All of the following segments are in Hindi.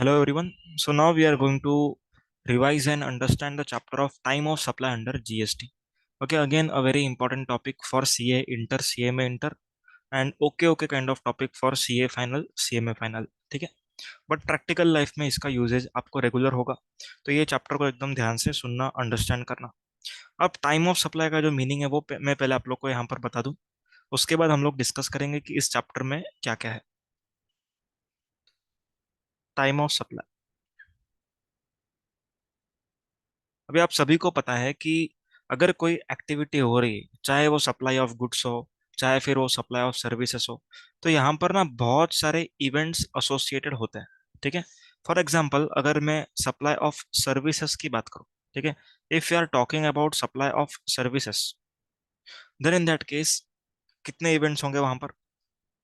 Hello everyone. So now we are going to revise and understand the chapter of time of supply under GST. Okay, again a very important topic for CA Inter, CMA Inter and okay kind of topic for CA final, CMA final. ठीक है. बट प्रैक्टिकल लाइफ में इसका यूजेज आपको रेगुलर होगा, तो ये चैप्टर को एकदम ध्यान से सुनना, अंडरस्टैंड करना. अब टाइम ऑफ सप्लाई का जो मीनिंग है वो मैं पहले आप लोग को यहाँ पर बता दूं. उसके बाद हम लोग डिस्कस करेंगे कि इस चैप्टर में क्या क्या है. Time of supply. अभी आप सभी को पता है कि अगर कोई एक्टिविटी हो रही है, चाहे वो सप्लाई ऑफ गुड्स हो, चाहे फिर वो सप्लाई ऑफ सर्विसेज हो, तो यहाँ पर ना बहुत सारे इवेंट्स एसोसिएटेड होते हैं. ठीक है. फॉर एग्जांपल अगर मैं सप्लाई ऑफ सर्विसेज की बात करूँ, ठीक है, if you are talking about supply of services, then in that case कितने इवेंट्स होंगे वहां पर?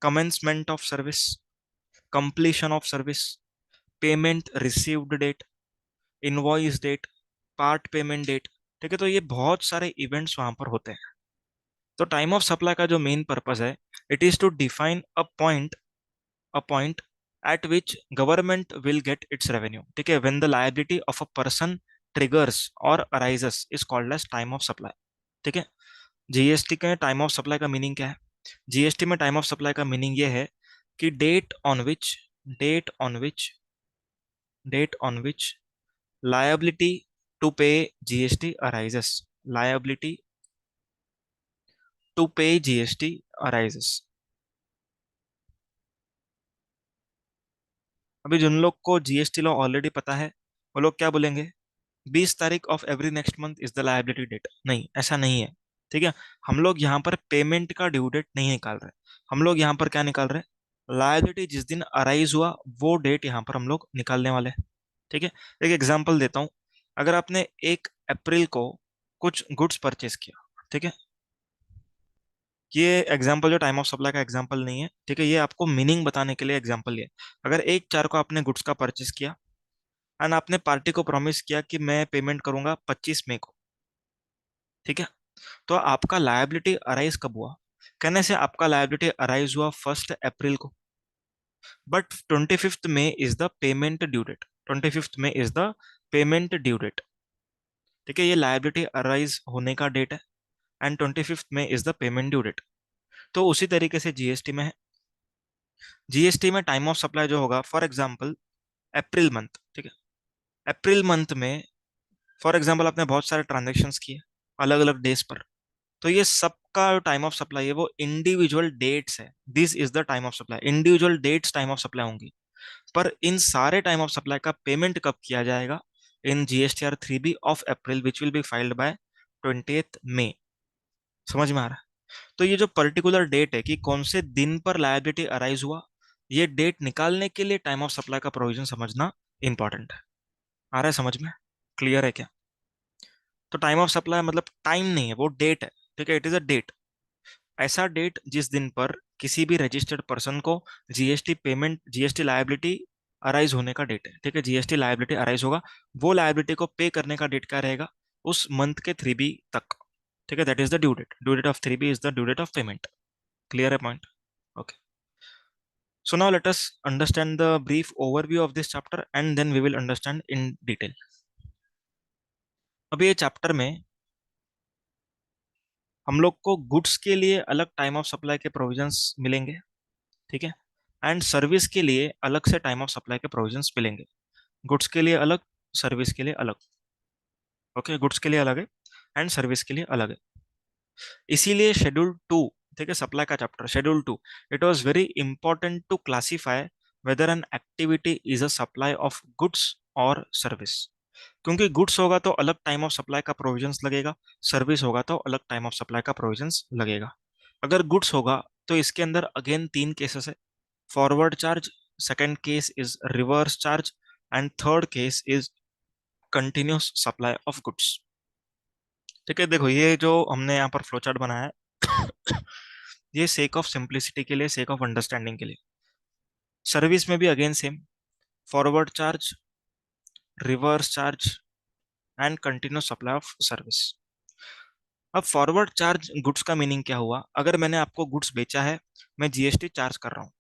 Commencement of service, completion of service, payment received date, invoice date, part payment date. ठीक है, तो ये बहुत सारे इवेंट्स वहां पर होते हैं. तो टाइम ऑफ सप्लाई का जो मेन पर्पस है, it is to define a point at which government will get its revenue. ठीक है, when the liability of a person triggers और arises is called as time of supply. ठीक है. जीएसटी के टाइम ऑफ सप्लाई का मीनिंग क्या है? जीएसटी में टाइम ऑफ सप्लाई का मीनिंग ये है कि date on which date on which liability to pay GST arises. Liability to pay GST arises. अभी जिन लोग को जीएसटी लॉ ऑलरेडी पता है, वो लोग क्या बोलेंगे? 20 तारीख of every next month is the liability date. नहीं, ऐसा नहीं है. ठीक है. हम लोग यहाँ पर पेमेंट का ड्यू डेट नहीं निकाल रहे. हम लोग यहाँ पर क्या निकाल रहे हैं? लायबिलिटी जिस दिन अराइज हुआ वो डेट यहाँ पर हम लोग निकालने वाले हैं. ठीक है. एक एग्जांपल देता हूँ. अगर आपने 1 अप्रैल को कुछ गुड्स परचेस किया, ठीक है, ये एग्जाम्पल जो टाइम ऑफ सप्लाई का एग्जाम्पल नहीं है, ठीक है, ये आपको मीनिंग बताने के लिए एग्जाम्पल है. अगर 1/4 को आपने गुड्स का परचेस किया एंड आपने पार्टी को प्रॉमिस किया कि मैं पेमेंट करूंगा 25 मई को, ठीक है, तो आपका लायबिलिटी अराइज कब हुआ? कहने से आपका लायबिलिटी अराइज हुआ 1 अप्रैल को, बट 25 मई is the payment due date. 25 मई is the payment due date. ठीक है, ये लायबिलिटी अराइज होने का डेट है एंड 25 मई is the payment due date. तो उसी तरीके से जीएसटी में है. जीएसटी में टाइम ऑफ सप्लाई जो होगा, फॉर एग्जांपल अप्रैल मंथ, ठीक है, अप्रैल मंथ में फॉर एग्जांपल आपने बहुत सारे ट्रांजेक्शन्स किए अलग अलग डेज पर, तो ये सबका टाइम ऑफ सप्लाई है वो इंडिविजुअल डेट्स है. This is the time of supply. Individual dates time of supply होंगी, पर इन सारे टाइम ऑफ सप्लाई का पेमेंट कब किया जाएगा? In GSTR 3B of April which will be filed by 20 मई. समझ में आ रहा है? तो ये जो पर्टिकुलर डेट है कि कौन से दिन पर लायबिलिटी अराइज हुआ, ये डेट निकालने के लिए टाइम ऑफ सप्लाई का प्रोविजन समझना इंपॉर्टेंट है. आ रहा है समझ में? क्लियर है क्या? तो टाइम ऑफ सप्लाई मतलब टाइम नहीं है, वो डेट है. ठीक है, इट इज अ डेट. ऐसा डेट जिस दिन पर किसी भी रजिस्टर्ड पर्सन को जीएसटी लायबिलिटी अराइज होने का डेट है. ठीक है, जीएसटी लायबिलिटी अराइज होगा, वो लायबिलिटी को पे करने का डेट क्या रहेगा? उस मंथ के 3B तक. ठीक है, that is the due date. Due date of 3B is the due date of payment. Clear है point? Okay. So now let us understand the brief overview of this chapter and then we will understand in detail. अभी ये चैप्टर में हम लोग को गुड्स के लिए अलग टाइम ऑफ सप्लाई के प्रोविजंस मिलेंगे, ठीक है, एंड सर्विस के लिए अलग से टाइम ऑफ सप्लाई के प्रोविजंस मिलेंगे. गुड्स के लिए अलग, सर्विस के लिए अलग. ओके, गुड्स के लिए अलग है एंड सर्विस के लिए अलग है. इसीलिए शेड्यूल 2, ठीक है, सप्लाई का chapter schedule 2, it was very important to classify whether an activity is a supply of goods और सर्विस. क्योंकि गुड्स होगा तो अलग टाइम ऑफ सप्लाई का प्रोविजंस लगेगा, सर्विस होगा तो अलग टाइम ऑफ सप्लाई का प्रोविजंस लगेगा. अगर गुड्स होगा तो इसके अंदर अगेन 3 केसेस है. Forward charge, second case is reverse charge and third case is continuous supply of goods. ठीक है, देखो ये जो हमने यहाँ पर फ्लो चार्ट बनाया है ये सेक ऑफ सिंप्लिसिटी के लिए, सेक ऑफ अंडरस्टैंडिंग के लिए. सर्विस में भी again same, forward charge, reverse charge and continuous supply of service. अब फॉरवर्ड चार्ज गुड्स का मीनिंग क्या हुआ? अगर मैंने आपको गुड्स बेचा है, मैं जीएसटी चार्ज कर रहा हूँ,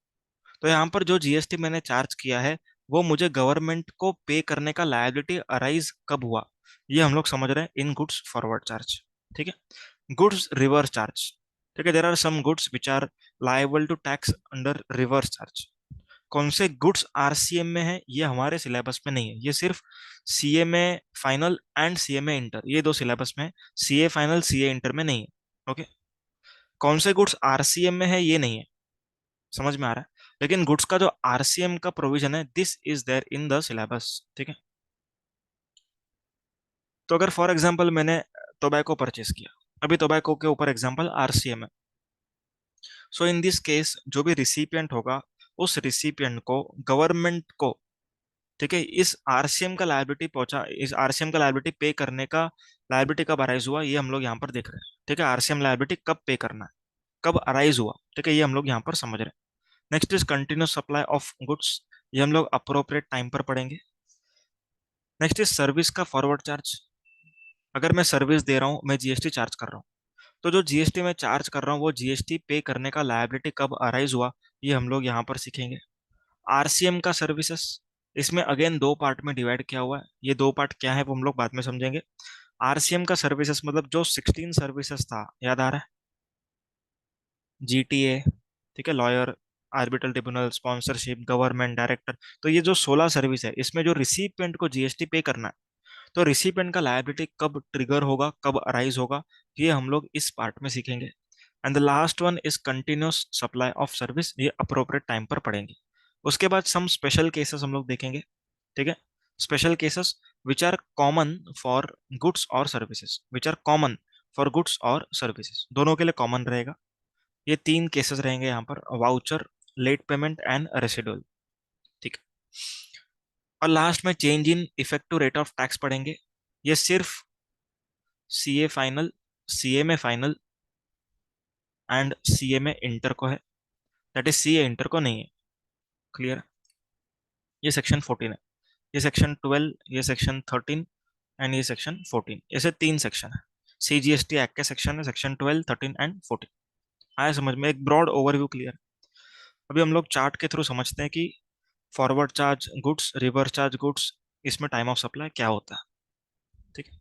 तो यहाँ पर जो जीएसटी मैंने चार्ज किया है वो मुझे गवर्नमेंट को पे करने का लायबिलिटी अराइज कब हुआ, ये हम लोग समझ रहे हैं इन गुड्स फॉरवर्ड चार्ज। ठीक है। Goods reverse charge. ठीक है, there are some goods which are liable to tax under reverse charge. कौन से गुड्स आरसीएम में है, ये हमारे सिलेबस में नहीं है, ये सिर्फ CMA final and CMA inter, ये दो सिलेबस में है। सीए फाइनल सीए इंटर में नहीं है। ओके। कौन से गुड्स आरसीएम में है ये नहीं है, समझ में आ रहा है। लेकिन गुड्स का जो आरसीएम का प्रोविजन है, this is there in the syllabus. ठीक है। तो अगर फॉर एग्जांपल मैंने टोबैको परचेस किया, अभी टोबैको के ऊपर एग्जांपल आरसीएम है। सो इन दिस केस जो भी रिसिपिएंट होगा, उस रिसिपिएंट को गवर्नमेंट को, ठीक है, इस आरसीएम का लायबिलिटी पहुंचा, इस आरसीएम का लायबिलिटी पे करने का, लायबिलिटी कब अराइज हुआ ये हम लोग यहाँ पर देख रहे हैं। ठीक है, आरसीएम लायबिलिटी कब पे करना है, कब अराइज हुआ, ठीक है, ये हम लोग यहाँ पर समझ रहे हैं। Next is continuous supply of goods, ये हम लोग अप्रोप्रिएट टाइम पर पढ़ेंगे। नेक्स्ट इज सर्विस का फॉरवर्ड चार्ज। अगर मैं सर्विस दे रहा हूँ, मैं जीएसटी चार्ज कर रहा हूँ, तो जो जीएसटी मैं चार्ज कर रहा हूँ वो जीएसटी पे करने का लायबिलिटी कब अराइज हुआ, ये हम लोग यहाँ पर सीखेंगे। आरसीएम का सर्विसेज, इसमें अगेन दो पार्ट में डिवाइड किया हुआ है, ये दो पार्ट क्या है वो हम लोग बाद में समझेंगे। आरसीएम का सर्विसेज मतलब जो 16 सर्विसेज था, याद आ रहा है, जीटीए, ठीक है, lawyer, arbitral tribunal, sponsorship, government, director, तो ये जो 16 सर्विस है, इसमें जो रिसिपिएंट को जीएसटी पे करना है, तो रिसिपिएंट का लायबिलिटी कब ट्रिगर होगा, कब अराइज होगा, ये हम लोग इस पार्ट में सीखेंगे। And the last one is continuous supply of service, ये अप्रोप्रिएट टाइम पर पढ़ेंगे। उसके बाद सम स्पेशल केसेस हम लोग देखेंगे। ठीक है, special cases which are common for goods और services, which are common for goods और सर्विसेज, दोनों के लिए कॉमन रहेगा। ये तीन केसेस रहेंगे यहाँ पर, voucher, late payment and residual. ठीक है। और लास्ट में change in effective rate of tax पढ़ेंगे। ये सिर्फ सीए फाइनल, सीए में फाइनल एंड सीए में इंटर को है, दैट इज सीए इंटर को नहीं है। क्लियर। ये सेक्शन 14 है, ये सेक्शन 12, ये सेक्शन 13 एंड ये सेक्शन 14, ऐसे तीन सेक्शन है। सीजीएसटी एक्ट के सेक्शन है, सेक्शन 12, 13 एंड 14। आया समझ में, एक ब्रॉड ओवरव्यू क्लियर। अभी हम लोग चार्ट के थ्रू समझते हैं कि forward charge goods, reverse charge goods, इसमें टाइम ऑफ सप्लाई क्या होता है। ठीक है,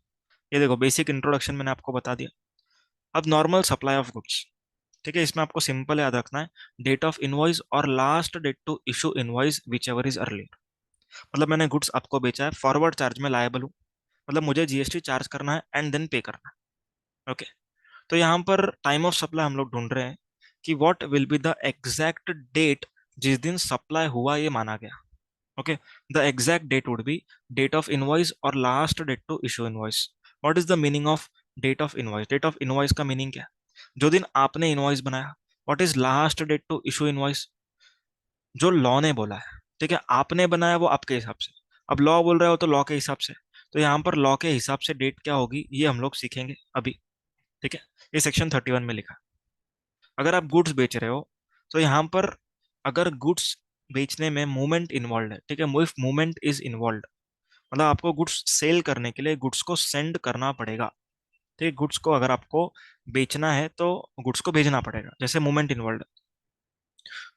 ये देखो बेसिक इंट्रोडक्शन मैंने आपको बता दिया। अब नॉर्मल सप्लाई ऑफ गुड्स, ठीक है, इसमें आपको सिंपल याद रखना है, डेट ऑफ इनवॉइस और last date to issue invoice whichever is earlier. मतलब मैंने गुड्स आपको बेचा है, फॉरवर्ड चार्ज में लायबल हूँ, मतलब मुझे जीएसटी चार्ज करना है एंड देन पे करना है। ओके। तो यहाँ पर टाइम ऑफ सप्लाई हम लोग ढूंढ रहे हैं कि what will be the exact date जिस दिन सप्लाई हुआ ये माना गया। Okay, the exact date would be date of invoice और last date to issue invoice. What is the meaning of date of invoice? Date of invoice का मीनिंग क्या है? जो दिन आपने इनवॉइस बनाया। What is last date to issue invoice? जो लॉ ने बोला है। ठीक है, आपने बनाया वो आपके हिसाब से, अब लॉ बोल रहे हो तो लॉ के हिसाब से। तो यहाँ पर लॉ के हिसाब से डेट क्या होगी ये हम लोग सीखेंगे अभी। ठीक है, ये सेक्शन 31 में लिखा है। अगर आप गुड्स बेच रहे हो, तो यहाँ पर अगर गुड्स बेचने में मूवमेंट इन्वॉल्व है, ठीक है, इफ मूवमेंट इज इन्वॉल्व, मतलब आपको गुड्स सेल करने के लिए गुड्स को सेंड करना पड़ेगा। ठीक है, गुड्स को अगर आपको बेचना है तो गुड्स को भेजना पड़ेगा, जैसे मूवमेंट इन्वॉल्व है।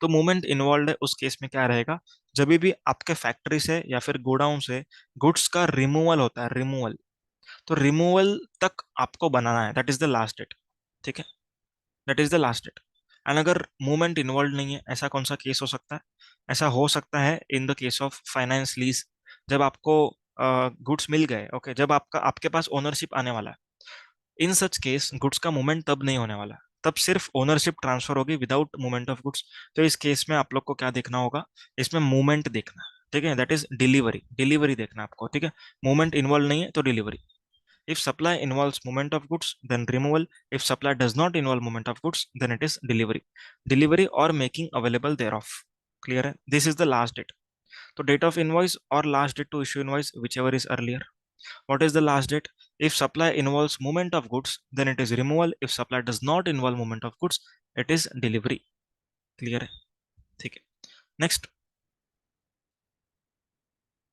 तो मूवमेंट इन्वॉल्व है उस केस में क्या रहेगा, जब भी आपके फैक्ट्री से या फिर गोडाउन से गुड्स का रिमूवल होता है, रिमूवल, तो रिमूवल तक आपको बनाना है, that is the last date. ठीक है, that is the last date. And अगर मूवमेंट इन्वॉल्व नहीं है, ऐसा कौन सा केस हो सकता है? ऐसा हो सकता है in the case of finance lease, जब आपको गुड्स मिल गए, ओके, जब आपका आपके पास ओनरशिप आने वाला है। इन सच केस गुड्स का मूवमेंट तब नहीं होने वाला, तब सिर्फ ओनरशिप ट्रांसफर होगी विदाउट मूवमेंट ऑफ गुड्स। तो इस केस में आप लोग को क्या देखना होगा, इसमें मूवमेंट देखना है। ठीक है, दैट इज डिलीवरी, डिलीवरी देखना है आपको। ठीक है, मूवमेंट इन्वॉल्व नहीं है तो delivery. If supply involves movement of goods, then removal. If supply does not involve movement of goods, then it is delivery. Delivery or making available thereof. Clear है? This is the last date. So date of invoice or last date to issue invoice, whichever is earlier. What is the last date? If supply involves movement of goods, then it is removal. If supply does not involve movement of goods, it is delivery. Clear है? ठीक है. Next,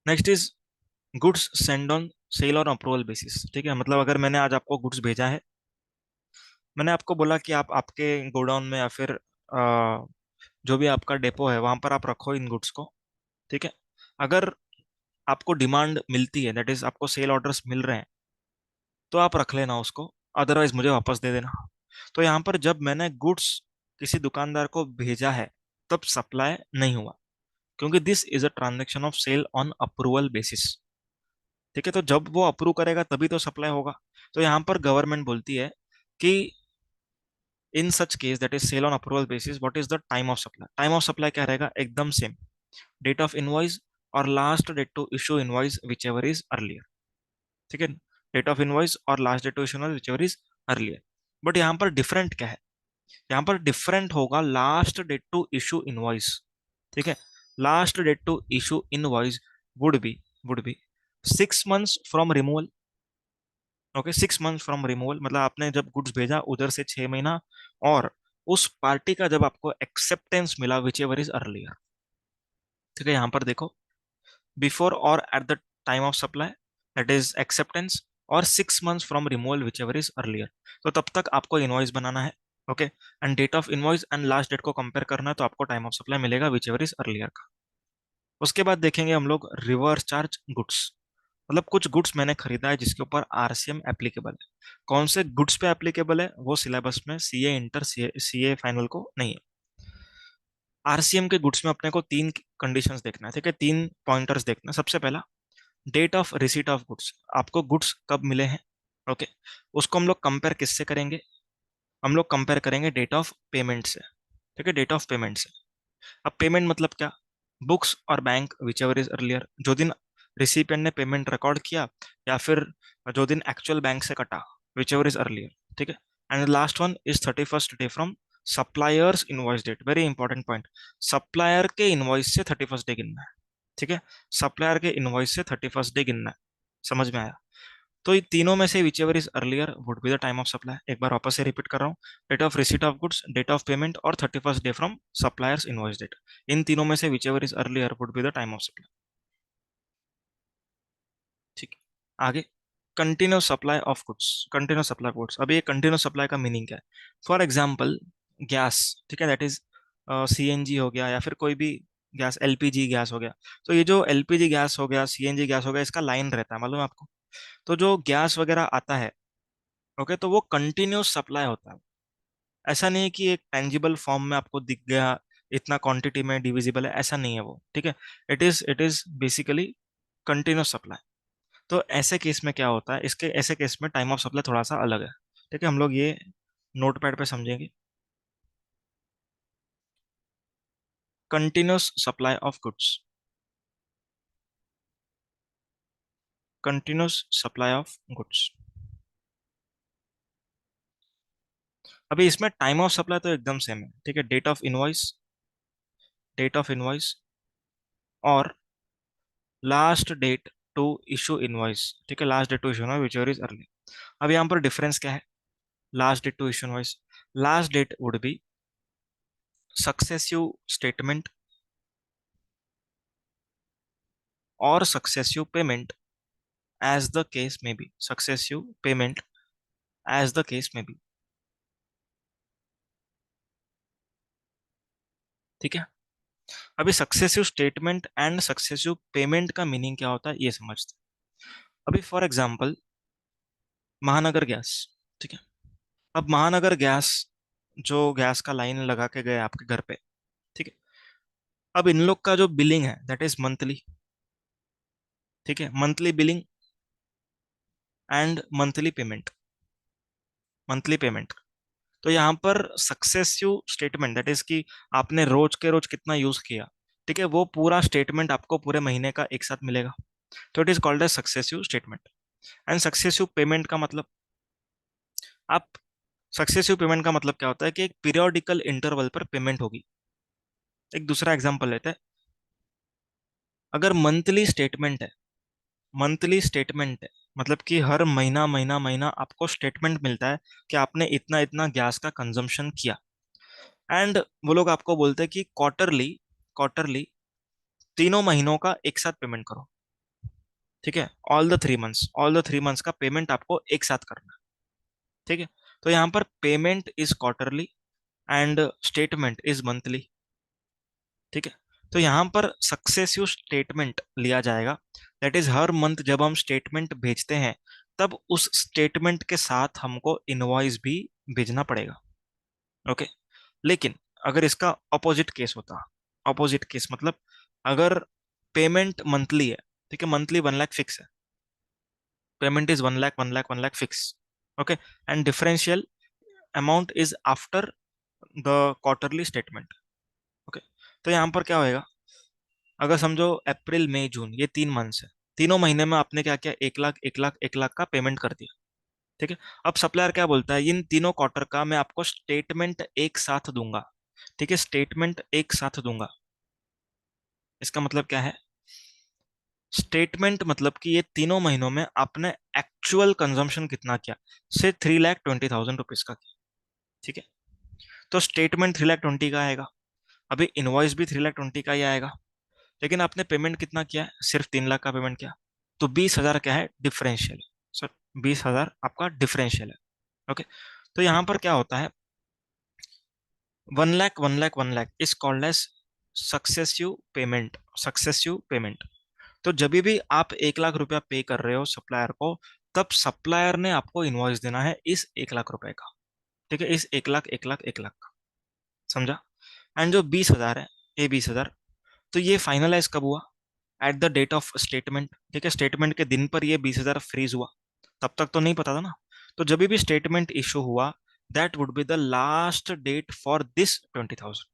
next is goods sent on sale और अप्रूवल बेसिस। ठीक है, मतलब अगर मैंने आज आपको गुड्स भेजा है, मैंने आपको बोला कि आप आपके गोडाउन में या फिर जो भी आपका डेपो है वहां पर आप रखो इन गुड्स को। ठीक है, अगर आपको डिमांड मिलती है, दैट इज आपको सेल ऑर्डर्स मिल रहे हैं, तो आप रख लेना उसको, अदरवाइज मुझे वापस दे देना। तो यहाँ पर जब मैंने गुड्स किसी दुकानदार को भेजा है, तब सप्लाई नहीं हुआ, क्योंकि this is a transaction of sale on approval basis. ठीक है, तो जब वो अप्रूव करेगा तभी तो सप्लाई होगा। तो यहाँ पर गवर्नमेंट बोलती है कि in such case, that is sale on approval basis, what is the time of supply? Time of supply क्या रहेगा? एकदम सेम, डेट ऑफ इनवॉइस और last date to issue invoice whichever is earlier. ठीक है, डेट ऑफ इनवॉइस और last date to issue invoice whichever is earlier. But यहाँ पर डिफरेंट क्या है? यहाँ पर डिफरेंट होगा last date to issue invoice. ठीक है, last date to issue invoice would be 6 months from removal. Okay, 6 months from removal मतलब आपने जब गुड्स भेजा उधर से 6 महीना, और उस पार्टी का जब आपको एक्सेप्टेंस मिला विच एवर इज अर्लियर। ठीक है, यहाँ पर देखो, बिफोर और at the time of supply, that is acceptance, और 6 months from removal whichever is earlier. तो तब तक आपको इनवॉइस बनाना है। Okay, and date of invoice and last date को कंपेयर करना है, तो आपको टाइम ऑफ सप्लाई मिलेगा विच एवर इज अर्लियर का। उसके बाद देखेंगे हम लोग रिवर्स चार्ज गुड्स। मतलब कुछ गुड्स मैंने खरीदा है जिसके ऊपर आरसीएम एप्लीकेबल है। कौन से गुड्स पे एप्लीकेबल है वो सिलेबस में सीए इंटर सीए फाइनल को नहीं है। आरसीएम के गुड्स में अपने को तीन कंडीशंस देखना है। ठीक है, तीन पॉइंटर्स देखना है। सबसे पहला, date of receipt of goods, आपको गुड्स कब मिले हैं। ओके, उसको हम लोग कंपेयर किससे करेंगे? हम लोग कंपेयर करेंगे डेट ऑफ पेमेंट से। ठीक है, डेट ऑफ पेमेंट से। अब पेमेंट मतलब क्या? बुक्स और bank whichever is earlier, जो दिन रिसिपिएंट ने पेमेंट रिकॉर्ड किया, या फिर जो दिन एक्चुअल बैंक से कटा, विच एवर इज अर्लियर। ठीक है, and last one is 31st day from suppliers invoice date. Very important point, supplier के इनवॉइस से 31st डे गिनना है। ठीक है, सप्लायर के इनवॉइस से 31st डे गिनना है। समझ में आया? तो ये तीनों में से whichever is earlier would be the time of supply. एक बार वापस से रिपीट कर रहा हूँ, date of receipt of goods, date of payment और 31st day from suppliers invoice date. इन तीनों में से whichever is earlier would be the time of supply. ठीक है, आगे, continuous supply of goods. Continuous supply of goods, अभी ये कंटिन्यूस सप्लाई का मीनिंग क्या है? For example, gas. ठीक है, दैट इज सीएनजी हो गया, या फिर कोई भी गैस, एलपीजी गैस हो गया। तो ये जो एलपीजी गैस हो गया, सीएनजी गैस हो गया, इसका लाइन रहता है, मालूम है आपको? तो जो गैस वगैरह आता है, ओके, तो वो कंटिन्यूस सप्लाई होता है। ऐसा नहीं है कि एक टेंजिबल फॉर्म में आपको दिख गया, इतना क्वांटिटी में डिविजिबल है, ऐसा नहीं है वो। ठीक है, it is basically continuous supply. तो ऐसे केस में क्या होता है, इसके ऐसे केस में टाइम ऑफ सप्लाई थोड़ा सा अलग है। ठीक है, हम लोग ये नोट पैड पे समझेंगे। Continuous supply of goods, continuous supply of goods. अभी इसमें टाइम ऑफ सप्लाई तो एकदम सेम है। ठीक है, date of invoice, date of invoice और last date to issue invoice. ठीक है, last date to issue invoice whichever is early. अब यहाँ पर डिफरेंस क्या है? Last date to issue invoice, last date would be successive statement और successive payment as the case may be, successive payment as the case may be. ठीक है, अभी successive statement and successive payment का मीनिंग क्या होता है ये समझते हैं। अभी फॉर एग्जांपल, महानगर गैस। ठीक है, अब महानगर गैस जो गैस का लाइन लगा के गए आपके घर पे, ठीक है, अब इन लोग का जो बिलिंग है दैट इज मंथली। ठीक है, monthly billing and monthly payment, monthly payment. तो यहाँ पर सक्सेसिव स्टेटमेंट, दैट इज कि आपने रोज के रोज कितना यूज किया, ठीक है, वो पूरा स्टेटमेंट आपको पूरे महीने का एक साथ मिलेगा। तो it is called as successive statement. And successive payment का मतलब, आप सक्सेसिव पेमेंट का मतलब क्या होता है कि एक पीरियोडिकल इंटरवल पर पेमेंट होगी। एक दूसरा एग्जांपल लेते हैं, अगर मंथली स्टेटमेंट है, मंथली स्टेटमेंट है मतलब कि हर महीना महीना महीना आपको स्टेटमेंट मिलता है कि आपने इतना इतना गैस का कंजम्पशन किया। एंड वो लोग आपको बोलते हैं कि क्वार्टरली, क्वार्टरली तीनों महीनों का एक साथ पेमेंट करो। ठीक है, ऑल द 3 मंथ्स का पेमेंट आपको एक साथ करना है। ठीक है, तो यहाँ पर payment is quarterly and statement is monthly. ठीक है, तो यहाँ पर सक्सेसिव स्टेटमेंट लिया जाएगा, दैट इज हर मंथ जब हम स्टेटमेंट भेजते हैं तब उस स्टेटमेंट के साथ हमको इनवॉइस भी भेजना पड़ेगा। ओके, लेकिन अगर इसका अपोजिट केस होता, अपोजिट केस मतलब अगर पेमेंट मंथली है, ठीक है, मंथली 1 लाख फिक्स है, payment is 1 lakh 1 lakh 1 lakh fix, okay, and differential amount is after the quarterly statement. Okay, तो यहाँ पर क्या होएगा, अगर समझो अप्रैल मई जून ये 3 मंथ्स है, तीनों महीने में आपने क्या किया, 1 लाख 1 लाख 1 लाख का पेमेंट कर दिया, ठीक है। अब सप्लायर क्या बोलता है, इन तीनों क्वार्टर का मैं आपको स्टेटमेंट एक साथ दूंगा, ठीक है, स्टेटमेंट एक साथ दूंगा। इसका मतलब क्या है, स्टेटमेंट मतलब कि ये तीनों महीनों में आपने एक्चुअल कंजम्पशन कितना किया, से 3,20,000 रुपीज का किया, ठीक है। तो स्टेटमेंट 3,20,000 का आएगा, अभी इनवॉइस भी 3,20,000 का ही आएगा, लेकिन आपने पेमेंट कितना किया है, सिर्फ 3 लाख का पेमेंट किया, तो 20,000 क्या है, डिफरेंशियल। सर 20,000 आपका डिफरेंशियल है। ओके, तो यहां पर क्या होता है, 1 lakh 1 lakh 1 lakh is called as successive payment, successive payment. तो जब भी आप 1 लाख रुपया पे कर रहे हो सप्लायर को, तब सप्लायर ने आपको इनवॉइस देना है इस 1 लाख रुपए का, ठीक है, इस 1 लाख 1 लाख 1 लाख का, समझा। एंड जो 20,000 है, ये 20,000, तो ये फाइनलाइज कब हुआ, at the date of statement, ठीक है, स्टेटमेंट के दिन पर ये 20,000 फ्रीज हुआ, तब तक तो नहीं पता था ना। तो जब भी स्टेटमेंट इशू हुआ, that would be the last date for this 20,000,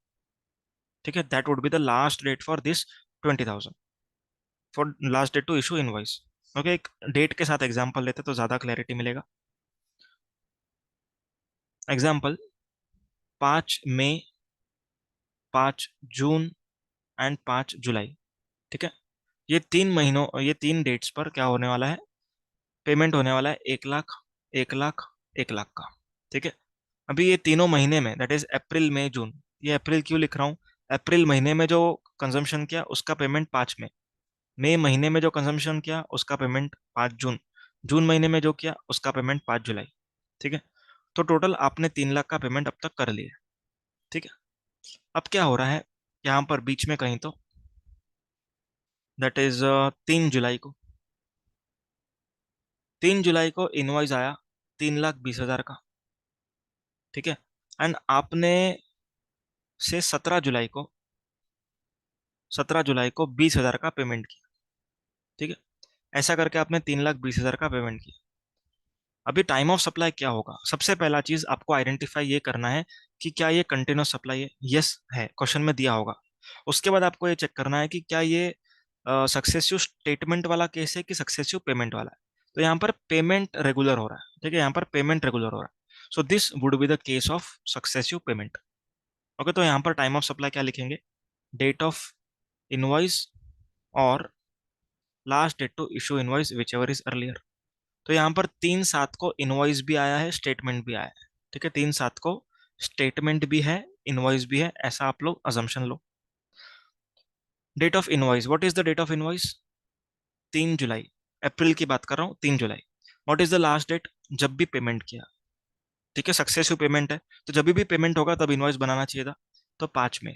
ठीक है, that would be the last date for this 20,000, for last date to issue invoice. Okay, एक डेट के साथ एग्जांपल लेते तो ज्यादा क्लैरिटी मिलेगा। एग्जांपल, 5 मई, 5 जून एंड 5 जुलाई, ठीक है, ये 3 महीनों, ये 3 डेट्स पर क्या होने वाला है, पेमेंट होने वाला है 1 लाख 1 लाख 1 लाख का, ठीक है। अभी ये तीनों महीने में, दैट इज अप्रैल मई जून, ये अप्रैल क्यों लिख रहा हूँ, अप्रैल महीने में जो कंजम्पशन किया उसका पेमेंट 5 मई, मई महीने में जो कंजम्पशन किया उसका पेमेंट 5 जून, जून महीने में जो किया उसका पेमेंट 5 जुलाई, ठीक है। तो टोटल आपने 3 लाख का पेमेंट अब तक कर लिया, ठीक है। अब क्या हो रहा है, यहाँ पर बीच में कहीं तो, दैट इज 3 जुलाई को, 3 जुलाई को इनवॉइस आया 3,20,000 का, ठीक है, एंड आपने से 17 जुलाई को 20,000 का पेमेंट किया, ठीक है, ऐसा करके आपने 3,20,000 का पेमेंट किया। अभी टाइम ऑफ सप्लाई क्या होगा, सबसे पहला चीज आपको आइडेंटिफाई ये करना है कि क्या ये कंटिन्यूस सप्लाई है, यस है, क्वेश्चन में दिया होगा। उसके बाद आपको ये चेक करना है कि क्या ये सक्सेसिव स्टेटमेंट वाला केस है कि सक्सेसिव पेमेंट वाला है। तो यहाँ पर पेमेंट रेगुलर हो रहा है, ठीक है, यहाँ पर पेमेंट रेगुलर हो रहा है, so this would be the case of successive payment. Okay, तो यहाँ पर टाइम ऑफ सप्लाई क्या लिखेंगे, डेट ऑफ इनवॉइस और last date to issue invoice whichever is earlier. तो यहाँ पर 3/7 को इनवॉइस भी आया है, स्टेटमेंट भी आया है, ठीक है, 3/7 को स्टेटमेंट भी है, इनवॉइस भी है, ऐसा आप लोग अजम्पशन लो। Date of invoice, what is the date of invoice, 3 जुलाई, अप्रैल की बात कर रहा हूँ, 3 जुलाई। What is the last date, जब भी पेमेंट किया, ठीक है, सक्सेसिव पेमेंट है, तो जब भी पेमेंट होगा तब इनवॉइस बनाना चाहिए था, तो 5 मई,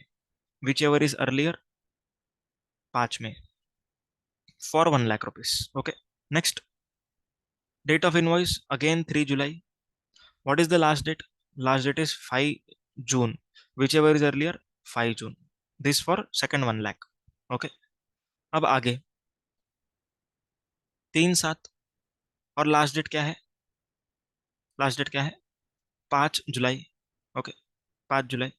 विच एवर इज अर्लियर, 5 मई, for 1 lakh rupees. Okay, next, date of invoice again 3 जुलाई, what is the last date, last date is 5 जून, विच एवर इज अर्लियर, 5 जून, this for second 1 lakh. Okay, अब आगे 3/7, और लास्ट डेट क्या है, लास्ट डेट क्या है, 5 जुलाई। ओके, 5 जुलाई,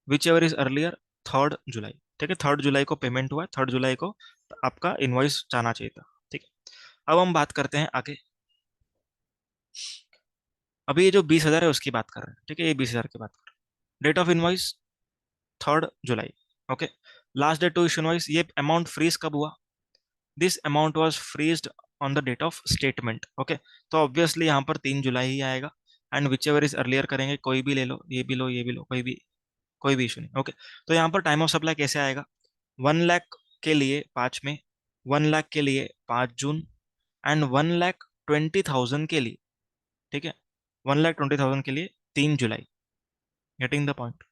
विच एवर इज अर्लियर, 3 जुलाई, ठीक है, 3 जुलाई को पेमेंट हुआ, 3 जुलाई को आपका इनवॉइस जाना चाहिए था, ठीक है। अब हम बात करते हैं आगे, अभी ये जो 20,000 है उसकी बात कर रहे हैं, ठीक है, ये 20,000 की बात कर रहे हैं, डेट ऑफ इनवॉइस 3 जुलाई। Okay, last date to issue invoice, ये अमाउंट फ्रीज कब हुआ, this amount was freezed on the date of statement. Okay, तो ऑब्वियसली यहाँ पर 3 जुलाई ही आएगा, and whichever is earlier करेंगे, कोई भी ले लो, ये भी लो, ये भी लो, कोई भी इशू नहीं। ओके, तो यहाँ पर टाइम ऑफ सप्लाई कैसे आएगा, 1 लाख के लिए 5 में, 1 लाख के लिए 5 जून, एंड 1,20,000 के लिए, ठीक है, 1,20,000 के लिए 3 जुलाई, गेटिंग द पॉइंट।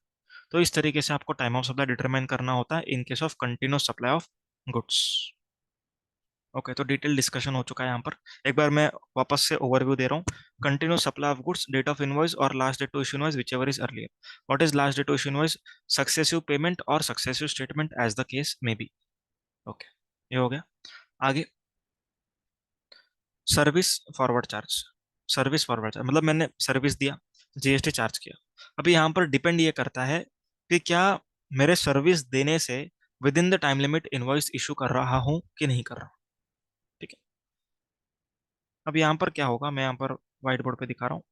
तो इस तरीके से आपको टाइम ऑफ सप्लाई डिटरमाइन करना होता है इन case of continuous supply of goods. Okay, तो डिटेल डिस्कशन हो चुका है यहाँ पर। एक बार मैं वापस से ओवरव्यू दे रहा हूँ। Continuous supply of goods, date of invoice और last date to issue invoice whichever is earlier. What is last date to issue invoice? Successive payment और successive statement as the case may be. Okay, ये हो गया। आगे, service forward charge. Service forward charge मतलब मैंने सर्विस दिया, जीएसटी चार्ज किया। अभी यहाँ पर डिपेंड ये करता है कि क्या मेरे सर्विस देने से with in the time limit invoice issue कर रहा हूँ कि नहीं कर रहा हूँ। ठीक है, अब यहाँ पर क्या होगा, मैं यहाँ पर व्हाइट बोर्ड पे दिखा रहा हूँ।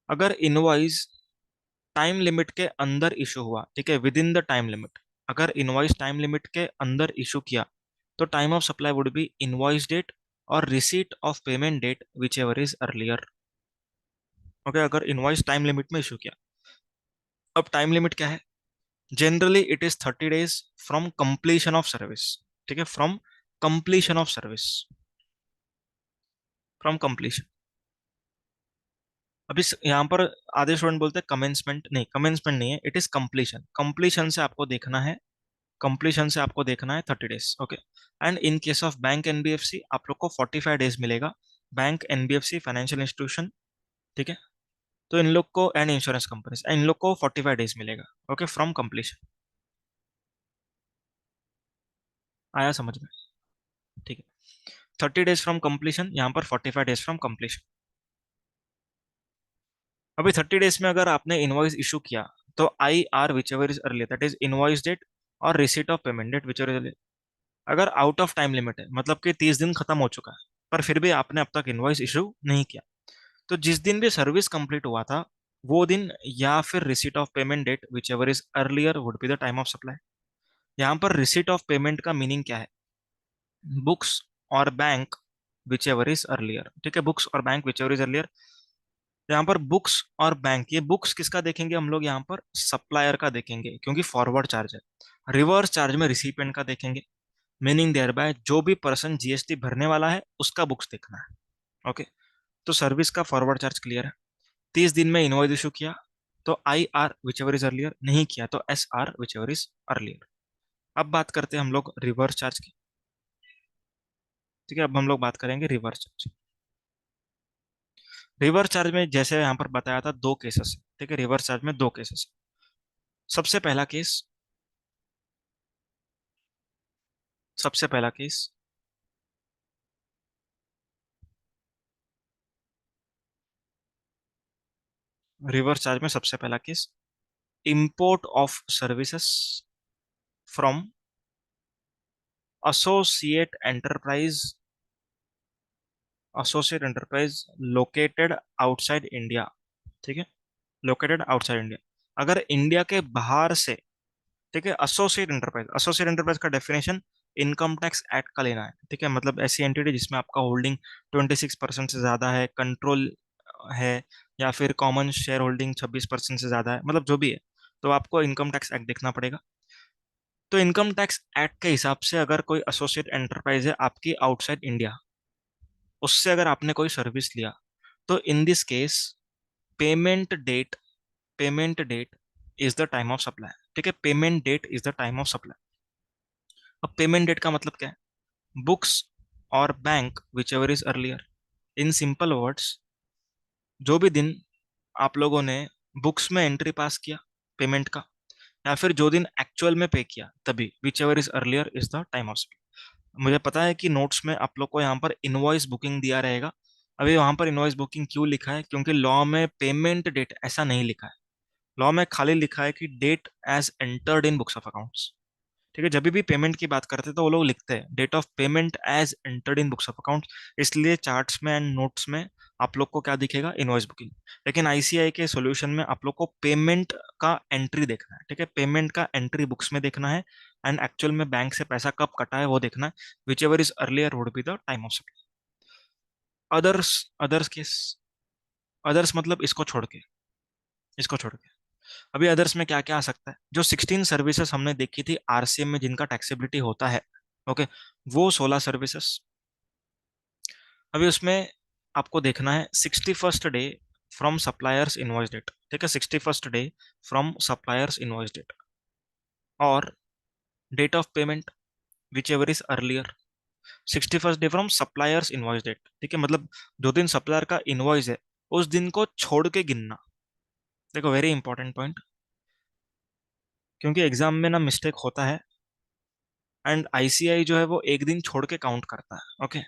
अगर इनवॉइस टाइम लिमिट के अंदर इशू हुआ, ठीक है, within the time limit, अगर इनवॉइस टाइम लिमिट के अंदर इशू किया तो time of supply would be invoice date और receipt of payment date whichever is earlier. Okay, अगर इनवॉइस टाइम लिमिट में इशू किया। अब टाइम लिमिट क्या है? Generally it is 30 days from completion of service. ठीक है, from completion of service, from completion. अभी यहाँ पर आधे स्टूडेंट बोलते हैं कमेंसमेंट, नहीं कमेंसमेंट नहीं है, इट इज कंप्लीशन। कंप्लीशन से आपको देखना है, कंप्लीशन से आपको देखना है 30 days। Okay, and in case of bank NBFC आप लोग को 45 days मिलेगा। बैंक एनबीएफसी फाइनेंशियल इंस्टीट्यूशन, ठीक है, तो इन लोग को एंड इंश्योरेंस कंपनीज इन लोग को 45 days मिलेगा। Okay, from completion. आया समझ में? ठीक है, 30 days फ्रॉम कंप्लीशन, यहाँ पर 45 days फ्रॉम कंप्लीशन। अभी 30 days में अगर आपने इनवॉइस इशू किया तो I R whichever is earlier, that is invoice date और receipt of payment date whichever. अगर आउट ऑफ टाइम लिमिट है, मतलब कि 30 दिन खत्म हो चुका है, पर फिर भी आपने अब तक इनवॉइस इशू नहीं किया, तो जिस दिन भी सर्विस कंप्लीट हुआ था वो दिन या फिर receipt of payment date whichever is earlier would be the time of supply. यहाँ पर रिसीट ऑफ पेमेंट का मीनिंग क्या है? बुक्स और bank whichever is earlier. ठीक है, बुक्स और bank whichever is earlier. यहाँ पर बुक्स और बैंक, ये बुक्स किसका देखेंगे हम लोग? यहाँ पर सप्लायर का देखेंगे क्योंकि फॉरवर्ड चार्ज है। रिवर्स चार्ज में रिसीपेंट का देखेंगे, मीनिंग देयर बाय जो भी पर्सन जीएसटी भरने वाला है उसका बुक्स देखना है। ओके, तो सर्विस का फॉरवर्ड चार्ज क्लियर है। 30 दिन में इनवॉइस इशू किया तो I R whichever is earlier, नहीं किया तो S R whichever is earlier. अब बात करते हैं हम लोग रिवर्स चार्ज की। ठीक है, अब हम लोग बात करेंगे रिवर्स चार्ज। रिवर्स चार्ज में जैसे यहाँ पर बताया था दो केसेस है। ठीक है, रिवर्स चार्ज में दो केसेस। सबसे पहला केस, सबसे पहला केस, रिवर्स चार्ज में सबसे पहला case, import of services from associate enterprise, associate enterprise located outside India. ठीक है, लोकेटेड आउटसाइड इंडिया, अगर इंडिया के बाहर से। ठीक है, एसोसिएट एंटरप्राइज, एसोसिएट एंटरप्राइज का डेफिनेशन इनकम टैक्स एक्ट का लेना है। ठीक है, मतलब ऐसी एंटिटी जिसमें आपका होल्डिंग 26% से ज्यादा है, कंट्रोल है, या फिर कॉमन शेयर होल्डिंग 26% से ज्यादा है, मतलब जो भी है, तो आपको इनकम टैक्स एक्ट देखना पड़ेगा। तो इनकम टैक्स एक्ट के हिसाब से अगर कोई एसोसिएट एंटरप्राइज है आपकी आउटसाइड इंडिया, उससे अगर आपने कोई सर्विस लिया, तो in this case payment date, payment date is the time of supply. ठीक है, payment date is the time of supply. अब पेमेंट डेट का मतलब क्या है? बुक्स और bank whichever is earlier. In simple words, जो भी दिन आप लोगों ने बुक्स में एंट्री पास किया पेमेंट का, या फिर जो दिन एक्चुअल में पे किया तभी, which ever is earlier is the time of supply. मुझे पता है कि नोट्स में आप लोग को यहाँ पर इनवॉइस बुकिंग दिया रहेगा। अभी वहां पर इनवॉइस बुकिंग क्यों लिखा है? क्योंकि लॉ में पेमेंट डेट ऐसा नहीं लिखा है। लॉ में खाली लिखा है कि date as entered in books of accounts. ठीक है, जब भी पेमेंट की बात करते हैं तो वो लोग लिखते हैं date of payment as entered in books of account. इसलिए चार्ट्स में एंड नोट्स में आप लोग को क्या दिखेगा? Invoice booking. लेकिन आईसीआई के सॉल्यूशन में आप लोग को पेमेंट का एंट्री देखना है। ठीक है, पेमेंट का एंट्री बुक्स में देखना है, एंड एक्चुअल में बैंक से पैसा कब कटा है वो देखना है। Which ever is earlier would be the time of supply. Others, others case, others मतलब इसको छोड़ के, इसको छोड़ के अभी अदर्स में क्या क्या आ सकता है? जो 16 सर्विसेज हमने देखी थी आरसीएम में जिनका टैक्सेबिलिटी होता है, ओके, वो 16 सर्विसेज। अभी उसमें आपको देखना है 61st day from suppliers invoice date, ठीक है, 61st day from suppliers invoice date, और date of payment whichever is earlier, 61st day from suppliers invoice date, ठीक है, मतलब जो दिन सप्लायर का इनवॉइस है उस दिन को छोड़ के गिनना। देखो वेरी इंपॉर्टेंट पॉइंट, क्योंकि एग्जाम में ना मिस्टेक होता है, एंड आईसीआई जो है वो एक दिन छोड़ के काउंट करता है, okay.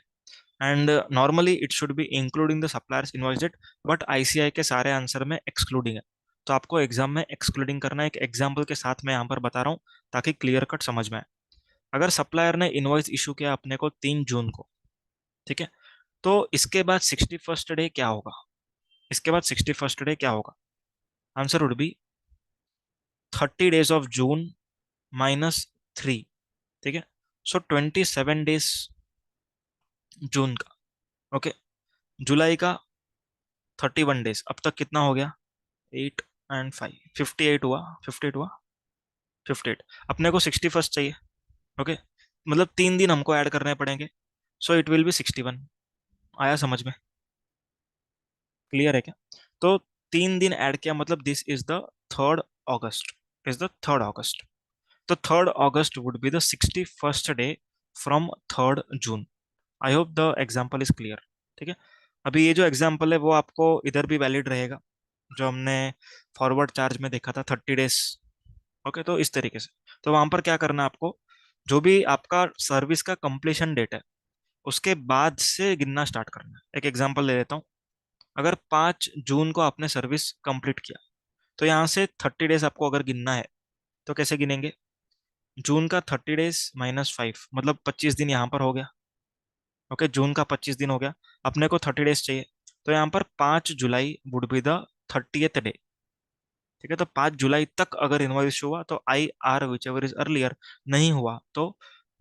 And normally it should be including the suppliers invoice date, but ICI के सारे आंसर में एक्सक्लूडिंग है, तो आपको एग्जाम में एक्सक्लूडिंग करना है। एक एग्जाम्पल के साथ मैं यहाँ पर बता रहा हूँ ताकि क्लियर कट समझ में आए। अगर सप्लायर ने इनवॉइस इशू किया अपने को 3 जून को, ठीक है, तो इसके बाद 61st डे क्या होगा, इसके बाद 61st डे क्या होगा, answer would be 30 days of June -3, ठीक है, सो 27 days जून का, ओके। जुलाई का 31 days, अब तक कितना हो गया, 8 and 5, 58 हुआ, 58 हुआ, 58, अपने को 61st चाहिए, ओके, मतलब 3 दिन हमको ऐड करने पड़ेंगे, सो इट विल बी 61। आया समझ में, क्लियर है क्या? तो 3 दिन ऐड किया मतलब this is the 3rd August, is the 3rd अगस्त, तो 3rd August would be the 61st day from 3rd June. I hope the example is clear, ठीक है। अभी ये जो एग्जाम्पल है वो आपको इधर भी वैलिड रहेगा, जो हमने फॉरवर्ड चार्ज में देखा था 30 days, ओके। तो इस तरीके से, तो वहां पर क्या करना है आपको, जो भी आपका सर्विस का कंप्लीशन डेट है उसके बाद से गिनना स्टार्ट करना है। एक एग्जांपल ले लेता हूँ, अगर 5 जून को आपने सर्विस कंप्लीट किया, तो यहाँ से 30 डेज आपको अगर गिनना है तो कैसे गिनेंगे, जून का 30 डेज -5, मतलब 25 दिन यहाँ पर हो गया, ओके, जून का 25 दिन हो गया, अपने को 30 डेज चाहिए, तो यहाँ पर 5 जुलाई would be the 30th day, ठीक है। तो 5 जुलाई तक अगर इनवॉइस हुआ तो I R whichever is earlier, नहीं हुआ तो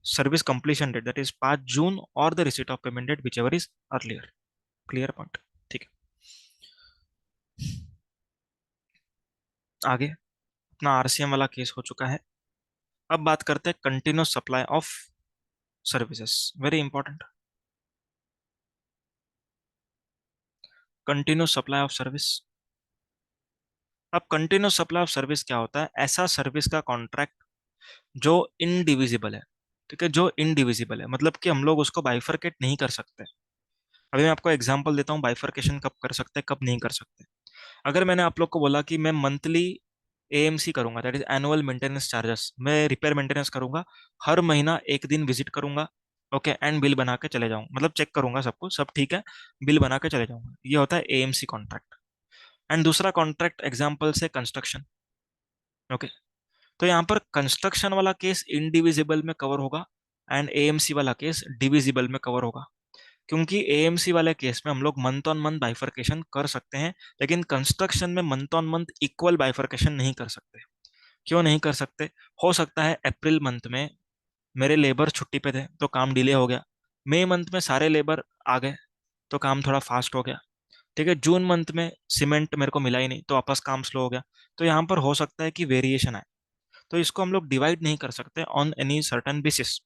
service completion date that is 5 June, और the receipt of payment date whichever is earlier. Clear point, ठीक है। आगे अपना आरसीएम वाला केस हो चुका है, अब बात करते हैं continuous supply of services, very important, continuous supply of service. अब कंटिन्यूस सप्लाई ऑफ सर्विस क्या होता है, ऐसा सर्विस का कॉन्ट्रैक्ट जो इनडिविजिबल है, ठीक है, जो इनडिविजिबल है, मतलब कि हम लोग उसको बाइफरकेट नहीं कर सकते। अभी मैं आपको एग्जांपल देता हूँ बाइफरकेशन कब कर सकते हैं कब नहीं कर सकते। अगर मैंने आप लोग को बोला कि मैं मंथली एएमसी करूंगा, that is annual maintenance charges, मैं रिपेयर मेंटेनेंस करूंगा, हर महीना एक दिन विजिट करूंगा, ओके, एंड बिल बना के चले जाऊंगा, मतलब चेक करूंगा सब कुछ, सब ठीक है, बिल बना के चले जाऊंगा, ये होता है एएमसी कॉन्ट्रैक्ट। एंड दूसरा कॉन्ट्रैक्ट एग्जाम्पल से कंस्ट्रक्शन, ओके, तो यहाँ पर कंस्ट्रक्शन वाला केस इंडिविजिबल में कवर होगा, एंड एएमसी वाला केस डिविजिबल में कवर होगा, क्योंकि एएमसी वाले केस में हम लोग मंथ ऑन मंथ बाइफरकेशन कर सकते हैं, लेकिन कंस्ट्रक्शन में month on month equal bifurcation नहीं कर सकते। क्यों नहीं कर सकते, हो सकता है अप्रैल मंथ में मेरे लेबर छुट्टी पे थे तो काम डिले हो गया, मई मंथ में सारे लेबर आ गए तो काम थोड़ा फास्ट हो गया, ठीक है, जून मंथ में सीमेंट मेरे को मिला ही नहीं तो वापस काम स्लो हो गया, तो यहाँ पर हो सकता है कि वेरिएशन आए, तो इसको हम लोग डिवाइड नहीं कर सकते on any certain basis,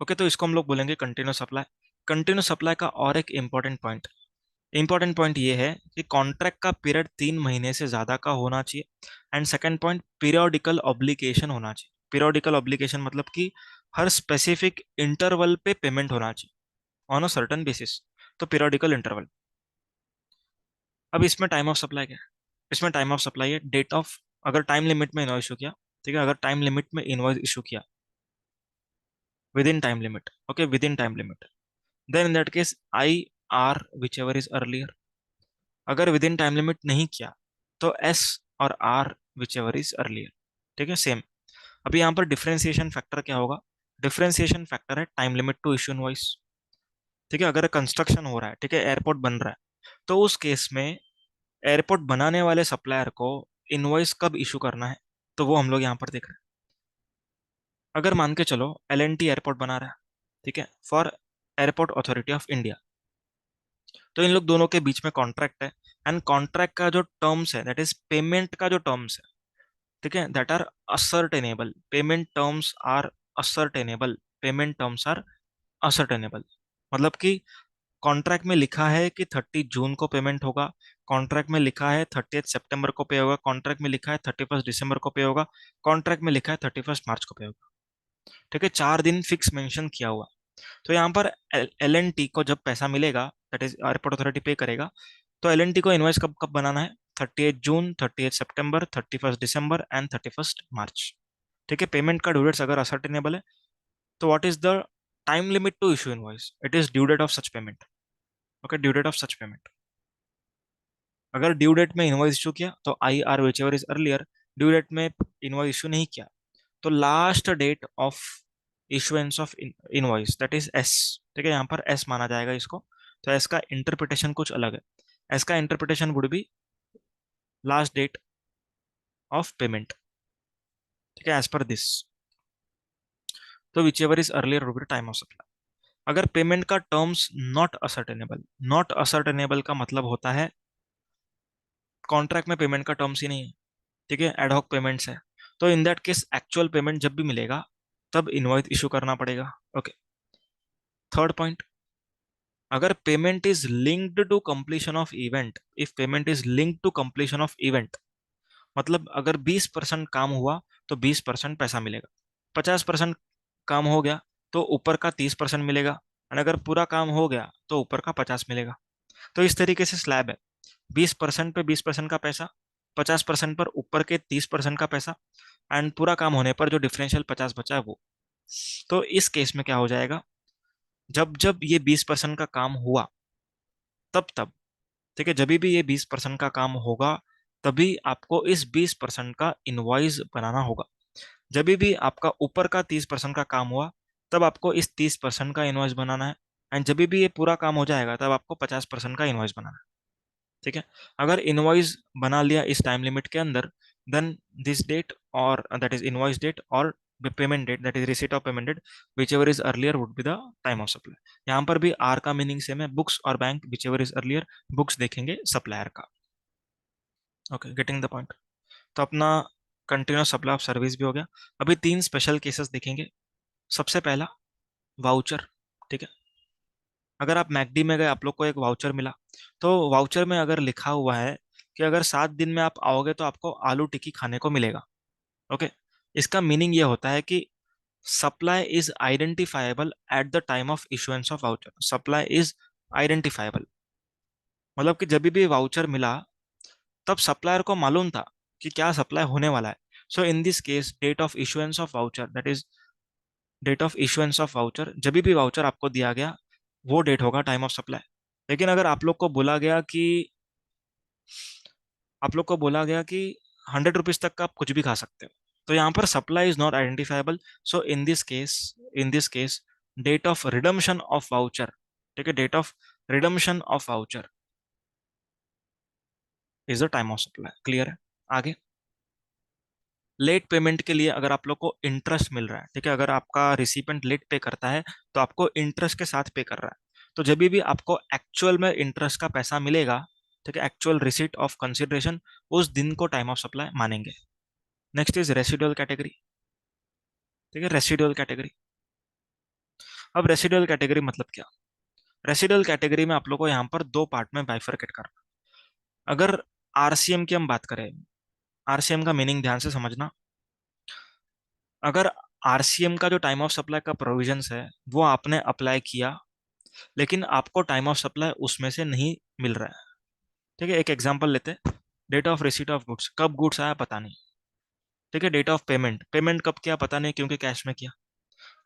okay. तो इसको हम लोग बोलेंगे कंटिन्यूस सप्लाई। कंटिन्यूस सप्लाई का और एक इंपॉर्टेंट पॉइंट ये है कि कॉन्ट्रैक्ट का पीरियड 3 महीने से ज्यादा का होना चाहिए, and second point periodical obligation होना चाहिए। पीरियोडिकल ऑब्लिगेशन मतलब कि हर स्पेसिफिक इंटरवल पे पेमेंट होना चाहिए ऑन अ सर्टेन बेसिस, तो पीरियोडिकल इंटरवल। अब इसमें टाइम ऑफ सप्लाई क्या है, इसमें टाइम ऑफ सप्लाई है डेट ऑफ, अगर टाइम लिमिट में इनवॉइस इशू किया, ठीक है, अगर टाइम लिमिट में इनवॉइस इशू किया within time limit, okay, within time limit, then in that case I are whichever is earlier. अगर विद इन टाइम लिमिट नहीं किया तो एस और R whichever is earlier, ठीक है, सेम। अभी यहाँ पर डिफरेंशिएशन फैक्टर क्या होगा, डिफरेंशिएशन फैक्टर है time limit to issue invoice, ठीक है। अगर कंस्ट्रक्शन हो रहा है, ठीक है, एयरपोर्ट बन रहा है, तो उस केस में एयरपोर्ट बनाने वाले सप्लायर को इनवॉइस कब इशू करना है, तो वो हम लोग यहाँ पर देख रहे हैं। अगर मान के चलो एल एन टी एयरपोर्ट बना रहा है, ठीक है, for airport authority of India, तो इन लोग दोनों के बीच में कॉन्ट्रैक्ट है, एंड कॉन्ट्रैक्ट का जो टर्म्स है दैट इज पेमेंट का जो टर्म्स है, ठीक है, that are ascertainable, payment terms are ascertainable, payment terms are ascertainable, मतलब कि कॉन्ट्रैक्ट में लिखा है कि 30 जून को पेमेंट होगा, कॉन्ट्रैक्ट में लिखा है 30 सितंबर को पे होगा, कॉन्ट्रैक्ट में लिखा है 31 दिसंबर को पे होगा, कॉन्ट्रैक्ट में लिखा है 31 मार्च को पे होगा। ठीक है, 4 दिन फिक्स मेंशन किया हुआ। तो यहाँ पर L&T को जब पैसा मिलेगा, दैट इज एयरपोर्ट अथॉरिटी पे करेगा, तो L&T को इनवॉइस कब कब बनाना है? 30 जून, 30 सितंबर, 31 दिसंबर एंड 31 मार्च। ठीक है, पेमेंट का ड्यू डेट्स अगर असर्टेनेबल है, तो what is the time limit to issue invoice? It is due date of such payment. Okay, due date of such payment. अगर ड्यू डेट में इनवॉइस इशू किया तो I R whichever is earlier, due date में इनवॉइस इशू नहीं किया तो last date of issuance of invoice, that is S. ठीक है, यहाँ पर एस माना जाएगा इसको। तो एस का इंटरप्रिटेशन कुछ अलग है। एस का interpretation would be last date of payment. ठीक है, एज पर दिस। तो whichever is earlier would be time of supply. अगर पेमेंट का terms not ascertainable, not ascertainable का मतलब होता है कॉन्ट्रैक्ट में पेमेंट का टर्म्स ही नहीं है। ठीक है, एडहॉक पेमेंट्स है। तो in that case actual payment जब भी मिलेगा तब इनवॉइस इशू करना पड़ेगा। ओके, थर्ड पॉइंट, अगर payment is linked to completion of event, if payment is linked to completion of event, मतलब अगर 20% काम हुआ तो 20% पैसा मिलेगा, 50% काम हो गया तो ऊपर का 30% मिलेगा, और अगर पूरा काम हो गया तो ऊपर का 50 मिलेगा। तो इस तरीके से स्लैब है, 20% पे 20% का पैसा, 50% पर ऊपर के 30% का पैसा, एंड पूरा काम होने पर जो डिफरेंशियल 50 बचा है वो। तो इस केस में क्या हो जाएगा, जब जब ये 20% का काम हुआ तब तब, ठीक है, जब भी ये 20% का काम होगा तभी आपको इस 20% का इनवॉइस बनाना होगा। जब भी आपका ऊपर का 30% का काम हुआ तब आपको इस 30% का इनवॉइस बनाना है, एंड जब भी ये पूरा काम हो जाएगा तब आपको 50% का इनवॉइस बनाना है। ठीक है, अगर इनवॉइस बना लिया इस टाइम लिमिट के अंदर, देन दिस डेट और दैट इज इनवॉइस डेट और payment date that is receipt of payment date whichever is earlier would be the time of supply. यहाँ पर भी आर का मीनिंग सेम है, बुक्स और bank, whichever is earlier, books देखेंगे सप्लायर का। Okay, getting the point. तो अपना कंटिन्यूस सप्लाई ऑफ सर्विस भी हो गया। अभी 3 स्पेशल केसेस देखेंगे। सबसे पहला, वाउचर। ठीक है, अगर आप मैकडी में गए, आप लोग को एक वाउचर मिला, तो वाउचर में अगर लिखा हुआ है कि अगर 7 दिन में आप आओगे तो आपको आलू टिक्की खाने को मिलेगा। ओके, इसका मीनिंग ये होता है कि supply is identifiable eight the time of issuance of voucher. Supply is identifiable, मतलब कि जब भी वाउचर मिला तब सप्लायर को मालूम था कि क्या सप्लाई होने वाला है। So in this case date of issuance of voucher, that is date of issuance of voucher, जब भी वाउचर आपको दिया गया वो डेट होगा टाइम ऑफ सप्लाई। लेकिन अगर आप लोग को बोला गया कि 100 रुपीज तक का आप कुछ भी खा सकते हो, तो यहाँ पर supply is not identifiable. So in this case date of redemption of voucher, ठीक है, date of redemption of voucher is the time of supply. Clear है? आगे, लेट पेमेंट के लिए अगर आप लोग को इंटरेस्ट मिल रहा है, ठीक है, अगर आपका रिसिपेंट लेट पे करता है तो आपको इंटरेस्ट के साथ पे कर रहा है, तो जब भी आपको एक्चुअल में इंटरेस्ट का पैसा मिलेगा, ठीक है, एक्चुअल रिसीट ऑफ कंसिडरेशन, उस दिन को टाइम ऑफ सप्लाई मानेंगे। Next is residual category. ठीक है, रेसिडुअल कैटेगरी। अब रेसिडुअल कैटेगरी मतलब क्या? रेसिडुअल कैटेगरी में आप लोग को यहाँ पर दो पार्ट में बाइफरकेट करना। अगर आरसीएम की हम बात करें, आरसीएम का मीनिंग ध्यान से समझना। अगर आरसीएम का जो टाइम ऑफ सप्लाई का प्रोविजंस है वो आपने अप्लाई किया, लेकिन आपको टाइम ऑफ सप्लाई उसमें से नहीं मिल रहा है। ठीक है, एक एग्जांपल लेते हैं। Date of receipt of goods, कब गुड्स आया पता नहीं। ठीक है, डेट ऑफ पेमेंट, पेमेंट कब किया पता नहीं क्योंकि कैश में किया।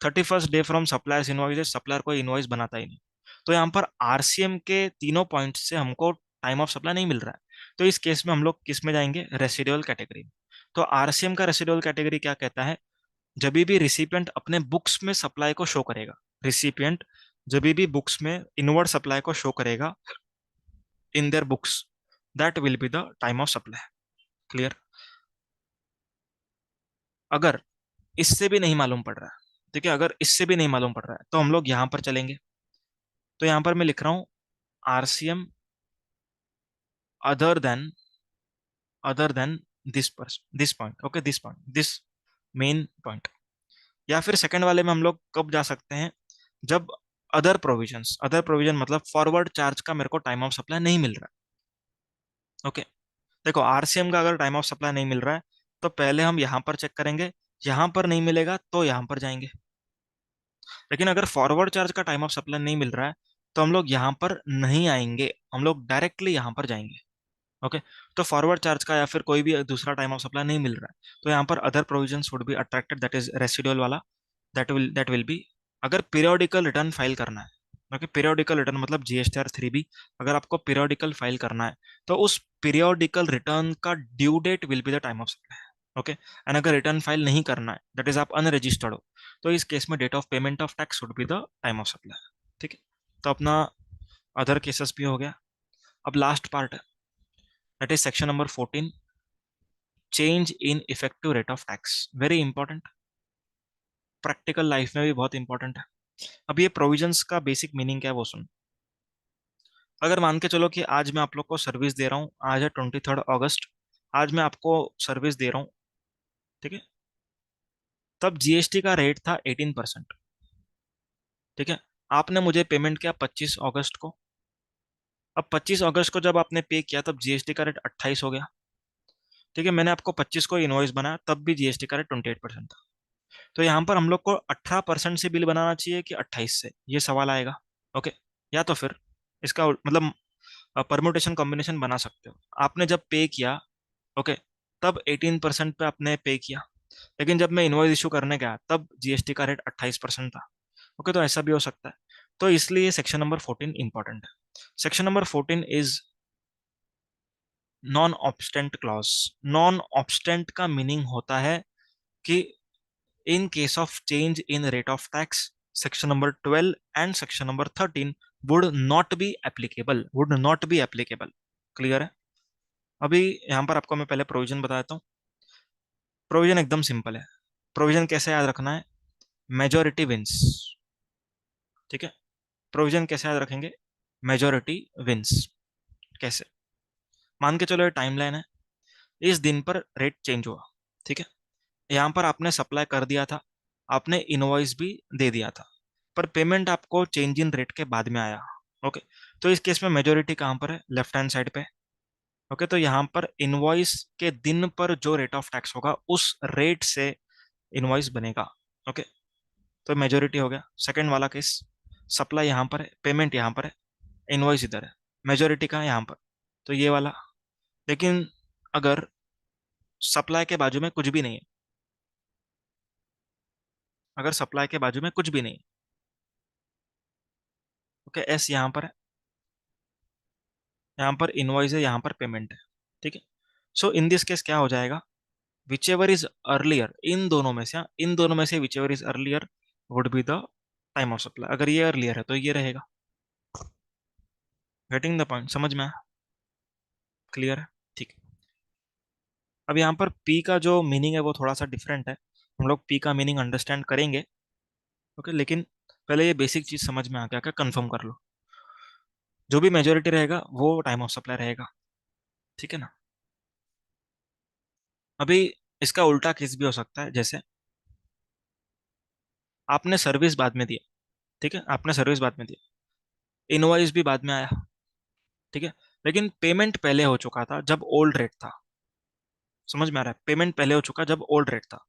31st day from suppliers invoice, supplier कोई इनवॉइस बनाता ही नहीं। तो यहाँ पर आरसीएम के तीनों पॉइंट से हमको टाइम ऑफ सप्लाई नहीं मिल रहा है। तो इस केस में हम लोग किस में जाएंगे? रेसिडुअल कैटेगरी में। तो आरसीएम का रेसिडुअल कैटेगरी क्या कहता है? जब भी रिसिपिएंट अपने बुक्स में सप्लाई को शो करेगा, रिसिपिएंट जब भी बुक्स में इनवर्ड सप्लाई को शो करेगा in their books, that will be the time of supply. Clear? अगर इससे भी नहीं मालूम पड़ रहा है, ठीक है, अगर इससे भी नहीं मालूम पड़ रहा है तो हम लोग यहां पर चलेंगे। तो यहां पर मैं लिख रहा हूं RCM other than this point. Okay, this point, this main point. या फिर सेकंड वाले में हम लोग कब जा सकते हैं? जब अदर प्रोविजन मतलब फॉरवर्ड चार्ज का मेरे को टाइम ऑफ सप्लाई नहीं मिल रहा है। ओके, देखो आरसीएम का अगर टाइम ऑफ सप्लाई नहीं मिल रहा है तो पहले हम यहाँ पर चेक करेंगे, यहाँ पर नहीं मिलेगा तो यहाँ पर जाएंगे। लेकिन अगर फॉरवर्ड चार्ज का टाइम ऑफ सप्लाई नहीं मिल रहा है तो हम लोग यहाँ पर नहीं आएंगे, हम लोग डायरेक्टली यहाँ पर जाएंगे। ओके, तो फॉरवर्ड चार्ज का या फिर कोई भी दूसरा टाइम ऑफ सप्लाई नहीं मिल रहा है तो यहाँ पर other provisions would be attracted, that is residual वाला, दैट विल बी। अगर पीरियोडिकल रिटर्न फाइल करना है, ओके, पीरियोडिकल रिटर्न मतलब जीएसटीआर 3B, अगर आपको पीरियोडिकल फाइल करना है तो उस पीरियोडिकल रिटर्न का due date will be the time of supply. Okay, and अगर रिटर्न फाइल नहीं करना है, दैट इज आप अनरजिस्टर्ड हो, तो इस केस में date of payment of tax would be the time of supply. ठीक है, तो अपना अदर केसेस भी हो गया। अब लास्ट पार्ट है, that is section number 14, change in effective rate of tax. Very important, practical life में भी बहुत इंपॉर्टेंट है। अब ये प्रोविजंस का बेसिक मीनिंग क्या है वो सुन। अगर मान के चलो कि आज मैं आप लोग को सर्विस दे रहा हूँ, आज है 23 अगस्त, आज मैं आपको सर्विस दे रहा हूँ, ठीक है, तब जीएसटी का रेट था 18%। ठीक है, आपने मुझे पेमेंट किया 25 अगस्त को। अब 25 अगस्त को जब आपने पे किया तब जीएसटी का रेट 28 हो गया। ठीक है, मैंने आपको 25 को इनवॉइस बनाया तब भी जीएसटी का रेट 28% था। तो यहाँ पर हम लोग को 18% से बिल बनाना चाहिए कि 28 से, ये सवाल आएगा। ओके, या तो फिर इसका मतलब परम्यूटेशन कॉम्बिनेशन बना सकते हो। आपने जब पे किया, ओके, तब 18% पे आपने पे किया, लेकिन जब मैं इनवॉइस इशू करने गया तब जीएसटी का रेट 28% था। ओके, तो ऐसा भी हो सकता है। तो इसलिए सेक्शन नंबर 14 इंपॉर्टेंट है। Section number 14 is non obstante clause. Non obstante का मीनिंग होता है कि in case of change in rate of tax, section number 12 and section number 13 would not be applicable, would not be applicable। Clear है? अभी यहां पर आपको मैं पहले प्रोविजन बताता हूँ। प्रोविजन एकदम सिंपल है। प्रोविजन कैसे याद रखना है? Majority wins. ठीक है, प्रोविजन कैसे याद रखेंगे? Majority wins. कैसे? मान के चलो ये टाइमलाइन है, इस दिन पर रेट चेंज हुआ। ठीक है, यहाँ पर आपने सप्लाई कर दिया था, आपने इनवॉइस भी दे दिया था, पर पेमेंट आपको चेंज इन रेट के बाद में आया। ओके, तो इस केस में मेजोरिटी कहाँ पर है? लेफ्ट हैंड साइड पे। ओके, तो यहाँ पर इनवॉइस के दिन पर जो रेट ऑफ टैक्स होगा उस रेट से इनवॉइस बनेगा। ओके, तो मेजोरिटी हो गया। सेकंड वाला केस, सप्लाई यहाँ पर है, पेमेंट यहाँ पर है, इनवॉइस इधर है, मेजोरिटी कहाँ है? यहाँ पर, तो ये वाला। लेकिन अगर सप्लाई के बाजू में कुछ भी नहीं है, अगर सप्लाई के बाजू में कुछ भी नहीं है, ओके, एस यहाँ पर है, यहाँ पर इनवॉइस है, यहाँ पर पेमेंट है। ठीक है, सो इन दिस केस क्या हो जाएगा? विच एवर इज अर्लियर, इन दोनों में से, हाँ, इन दोनों में से whichever is earlier would be the time of supply. अगर ये अर्लियर है तो ये रहेगा। Getting the point? समझ में आया? क्लियर है? ठीक है, अब यहाँ पर पी का जो मीनिंग है वो थोड़ा सा डिफरेंट है, हम लोग पी का मीनिंग अंडरस्टैंड करेंगे। ओके, लेकिन पहले ये बेसिक चीज समझ में आ गया क्या? कंफर्म कर लो, जो भी मेजोरिटी रहेगा वो टाइम ऑफ सप्लाई रहेगा। ठीक है ना? अभी इसका उल्टा केस भी हो सकता है, जैसे आपने सर्विस बाद में दिया, ठीक है, आपने सर्विस बाद में दिया, इनवॉइस भी बाद में आया, ठीक है, लेकिन पेमेंट पहले हो चुका था जब ओल्ड रेट था। समझ में आ रहा है? पेमेंट पहले हो चुका जब ओल्ड रेट था।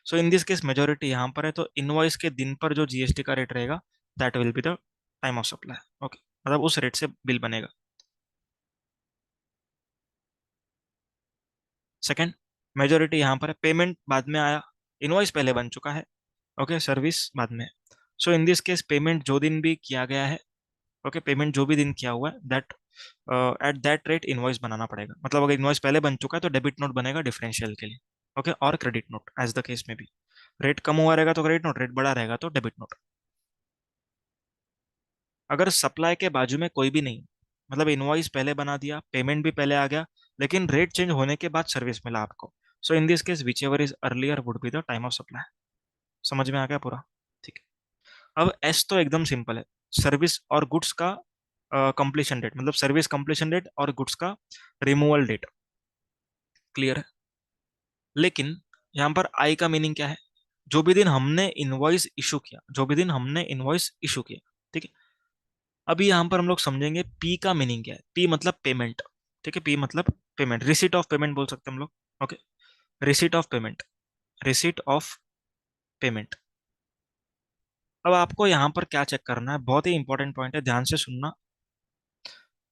सो इन दिस केस मेजोरिटी यहाँ पर है, तो इनवॉइस के दिन पर जो जीएसटी का रेट रहेगा that will be the time of supply. Okay, मतलब उस रेट से बिल बनेगा। सेकंड, मेजोरिटी यहाँ पर है, पेमेंट बाद में आया, इनवॉइस पहले बन चुका है, ओके, सर्विस बाद में। सो इन दिस केस पेमेंट जो दिन भी किया गया है, ओके, पेमेंट जो भी दिन किया हुआ है that at that rate invoice बनाना पड़ेगा। मतलब अगर इनवॉइस पहले बन चुका है तो डेबिट नोट बनेगा डिफरेंशियल के लिए, ओके, और credit note as the case में भी। रेट कम हुआ रहेगा तो क्रेडिट नोट, रेट बढ़ा रहेगा तो डेबिट नोट। अगर सप्लाई के बाजू में कोई भी नहीं, मतलब इनवॉइस पहले बना दिया, पेमेंट भी पहले आ गया, लेकिन रेट चेंज होने के बाद सर्विस मिला आपको, so in this case whichever is earlier would be the time of supply. समझ में आ गया पूरा? ठीक है, अब एस तो एकदम सिंपल है, सर्विस और गुड्स का कंप्लीशन डेट, मतलब सर्विस कंप्लीशन डेट और गुड्स का रिमूवल डेट। क्लियर है? लेकिन यहाँ पर आई का मीनिंग क्या है? जो भी दिन हमने इनवॉइस इशू किया, जो भी दिन हमने इनवॉइस इशू किया, ठीक है। अभी यहाँ पर हम लोग समझेंगे पी का मीनिंग क्या है। पी मतलब पेमेंट। ठीक है, पी मतलब पेमेंट, रिसीट ऑफ पेमेंट बोल सकते हैं हम लोग। Okay, receipt of payment, receipt of payment. अब आपको यहाँ पर क्या चेक करना है, बहुत ही इंपॉर्टेंट पॉइंट है, ध्यान से सुनना।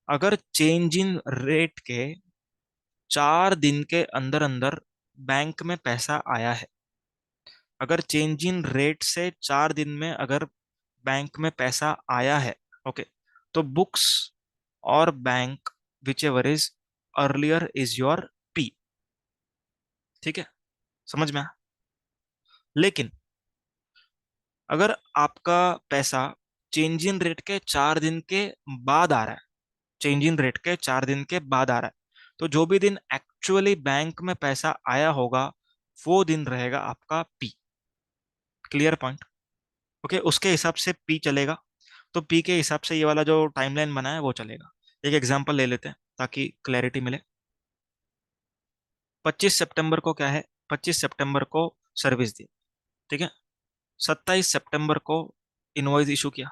अगर चेंज इन रेट के 4 दिन के अंदर अंदर बैंक में पैसा आया है, अगर चेंज इन रेट से 4 दिन में अगर बैंक में पैसा आया है, ओके, तो बुक्स और bank whichever is earlier is your P. ठीक है, समझ में आया? लेकिन अगर आपका पैसा चेंज इन रेट के 4 दिन के बाद आ रहा है, चेंज इन रेट के 4 दिन के बाद आ रहा है, तो जो भी दिन एक्चुअली बैंक में पैसा आया होगा वो दिन रहेगा आपका पी। Clear point? ओके, उसके हिसाब से पी चलेगा। तो पी के हिसाब से ये वाला जो टाइमलाइन बना है वो चलेगा। एक एग्जांपल ले लेते हैं ताकि क्लैरिटी मिले। 25 सितंबर को क्या है, 25 सितंबर को सर्विस दी। ठीक है, 27 सितंबर को इनवॉइस इशू किया।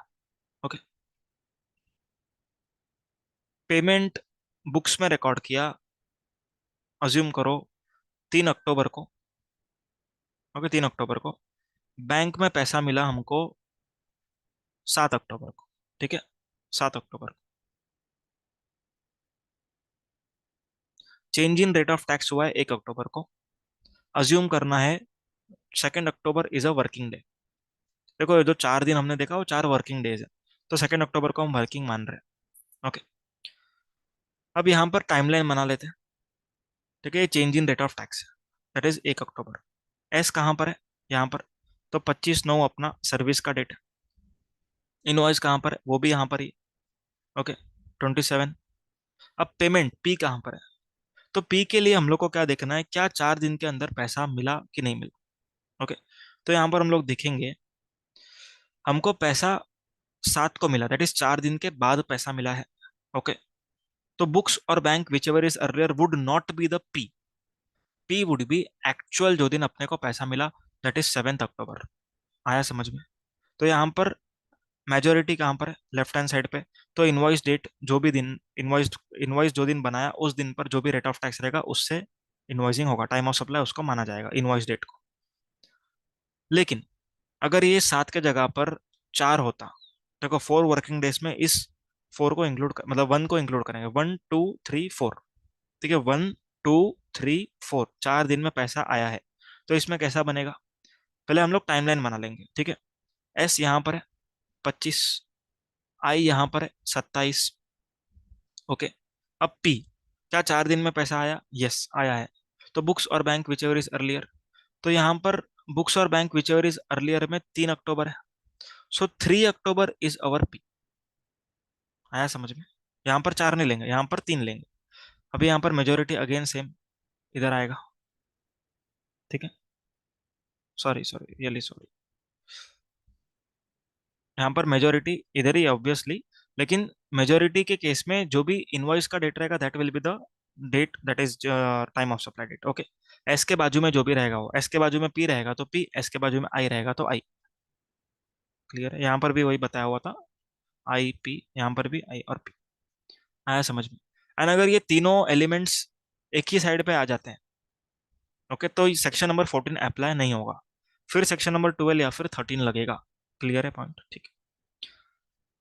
ओके, पेमेंट बुक्स में रिकॉर्ड किया, अज्यूम करो 3 अक्टूबर को। ओके, 3 अक्टूबर को बैंक में पैसा मिला हमको 7 अक्टूबर को। ठीक है, 7 अक्टूबर को change in rate of tax हुआ है 1 अक्टूबर को। अज्यूम करना है 2 October is a working day. देखो ये जो 4 दिन हमने देखा वो 4 वर्किंग डेज है, तो 2 अक्टूबर को हम वर्किंग मान रहे हैं। ओके, अब यहाँ पर टाइमलाइन बना लेते हैं। ठीक है, change in rate of tax that is 1 October. S कहाँ पर है, यहाँ पर। तो 25/9 अपना सर्विस का डेट है। इनवॉइस कहाँ पर है, वो भी यहाँ पर ही। ओके, 27। अब पेमेंट पी कहाँ पर है, तो पी के लिए हम लोग को क्या देखना है, क्या 4 दिन के अंदर पैसा मिला कि नहीं मिला। ओके, तो यहाँ पर हम लोग देखेंगे हमको पैसा 7 को मिला, दैट इज 4 दिन के बाद पैसा मिला है। ओके, तो बुक्स और bank whichever is earlier would not be the P. P would be actual जो दिन अपने को पैसा मिला, दैट इज 7 अक्टूबर। आया समझ में? तो यहाँ पर मेजोरिटी कहाँ पर है, लेफ्ट हैंड साइड पे। तो इनवॉइस डेट, जो भी दिन इनवॉइस इनवॉइस जो दिन बनाया उस दिन पर जो भी रेट ऑफ टैक्स रहेगा उससे इनवॉइसिंग होगा, टाइम ऑफ सप्लाई उसको माना जाएगा इनवॉइस डेट को। लेकिन अगर ये 7 के जगह पर 4 होता, देखो 4 वर्किंग डेज में इस 4 को इंक्लूड मतलब 1 को इंक्लूड करेंगे, 1 2 3 4। ठीक है, 1 2 3 4, 4 दिन में पैसा आया है। तो इसमें कैसा बनेगा, पहले हम लोग टाइमलाइन बना लेंगे। ठीक है, एस यहाँ पर है 25, आई यहाँ पर है 27। ओके, अब पी, क्या 4 दिन में पैसा आया, यस आया है। तो बुक्स और bank whichever is earlier, तो यहाँ पर बुक्स और bank whichever is earlier में 3 अक्टूबर है। सो 3 अक्टूबर इज अवर पी। आया समझ में? यहाँ पर 4 नहीं लेंगे, यहाँ पर 3 लेंगे। अभी यहाँ पर मेजोरिटी अगेन सेम इधर आएगा। ठीक है, सॉरी सॉरी रियली सॉरी, यहाँ पर मेजोरिटी इधर ही ऑब्वियसली। लेकिन मेजोरिटी के केस में जो भी इनवॉइस का डेट रहेगा that will be the date that is time of supply date. Okay, S के बाजू में जो भी रहेगा वो, एस के बाजू में पी रहेगा तो पी, एस के बाजू में आई रहेगा तो आई। क्लियर है? यहाँ पर भी वही बताया हुआ था, आई पी, यहाँ पर भी आई और पी। आया समझ में? एंड अगर ये तीनों एलिमेंट्स एक ही साइड पे आ जाते हैं, ओके, तो सेक्शन नंबर 14 अप्लाई नहीं होगा, फिर सेक्शन नंबर 12 या फिर 13 लगेगा। क्लियर है पॉइंट? ठीक है।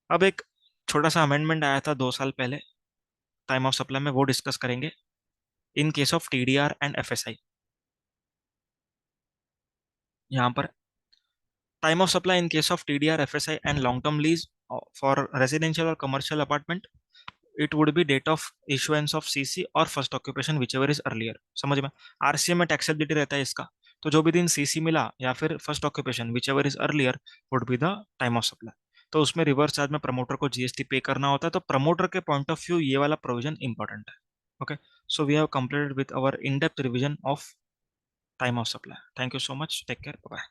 अब एक छोटा सा अमेंडमेंट आया था 2 साल पहले टाइम ऑफ सप्लाई में, वो डिस्कस करेंगे in case of TDR and FSI. यहाँ पर time of supply in case of TDR FSI and long term lease for residential और commercial apartment, it would be date of issuance of CC और first occupation whichever is earlier. समझ में? आरसीए में टैक्सेबिलिटी रहता है इसका, तो जो भी दिन सीसी मिला या फिर first occupation whichever is earlier would be the time of supply. तो उसमें रिवर्स चार्ज में प्रमोटर को जीएसटी पे करना होता है, तो प्रमोटर के पॉइंट ऑफ व्यू ये वाला प्रोविजन इंपॉर्टेंट है। Okay, so we have completed with our in depth revision of time of supply. Thank you so much, take care, bye.